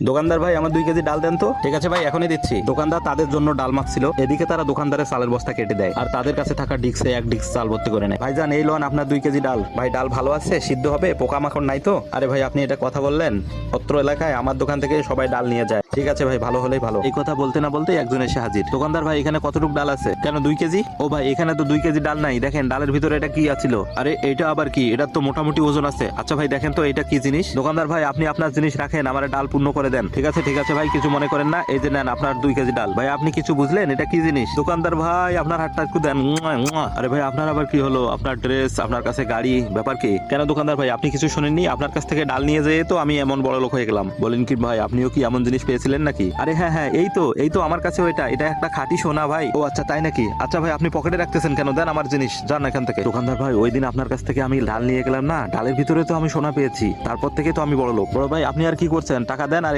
দোকানদার ভাই আমার 2 কেজি ডাল দেন তো। ঠিক আছে ভাই, এখনই দিচ্ছি। দোকানদার তাদের জন্য ডাল মাখছিল, এদিকে তারা দোকানদারের চালের বস্তা কেটে দেয় আর তাদের কাছে থাকা ডিক্সে 1 ডিক্স চাল ভর্তি করে নেয়। ভাইজান এই লোন আপনার 2 কেজি ডাল। ভাই ডাল ভালো আছে, সিদ্ধ হবে, পোকামাকড় নাই তো? আরে ভাই আপনি এটা কথা বললেন, অত্র এলাকায় আমার দোকান থেকে সবাই ডাল নিয়ে যায়। ঠিক আছে ভাই, ভালো হলেই ভালো। এই কথা বলতে না বলতেই একজন এসে হাজির। দোকানদার ভাই এখানে কতটুকু ডাল আছে? কেন 2 কেজি? ও ভাই এখানে তো 2 কেজি ডাল নাই, দেখেন ডালের ভিতরে এটা কি আছিল। আরে এটা আবার কি? এটা তো মোটামুটি ওজন আছে। আচ্ছা ভাই দেখেন তো এটা কি জিনিস। দোকানদার ভাই আপনি আপনার জিনিস রাখেন, আমার ডাল পূর্ণ করে দেন। ঠিক আছে ভাই, কিছু মনে করেন না, এই যে নেন আপনার 2 কেজি ডাল। ভাই আপনি কিছু বুঝলেন এটা কি জিনিস? দোকানদার ভাই আপনার হাতটা একটু দেন। আরে ভাই আপনার আবার কি হলো? আপনার ড্রেস, আপনার কাছে গাড়ি, ব্যাপার কি? কেন দোকানদার ভাই আপনি কিছু শুনেননি? আপনার কাছ থেকে ডাল নিয়ে যেয়ে তো আমি এমন বড় লোক হয়ে গেলাম। বলেন কি ভাই, আপনিও কি এমন জিনিস পেয়েছিলেন নাকি? আরে হ্যাঁ হ্যাঁ, এই তো আমার কাছে এটা একটা খাঁটি সোনা ভাই। ও আচ্ছা তাই নাকি? আচ্ছা ভাই আপনি পকেটে রাখতেছেন কেন? দেন আমার জিনিস, যান এখান থেকে। দোকানদার ভাই ওই দিন আপনার কাছ থেকে আমি ডাল নিয়ে গেলাম না, ডালের ভিতরে তো আমি সোনা পেয়েছি, তারপর থেকে তো আমি বড় লোক। বড় ভাই আপনি আর কি করছেন? টাকা দেন আর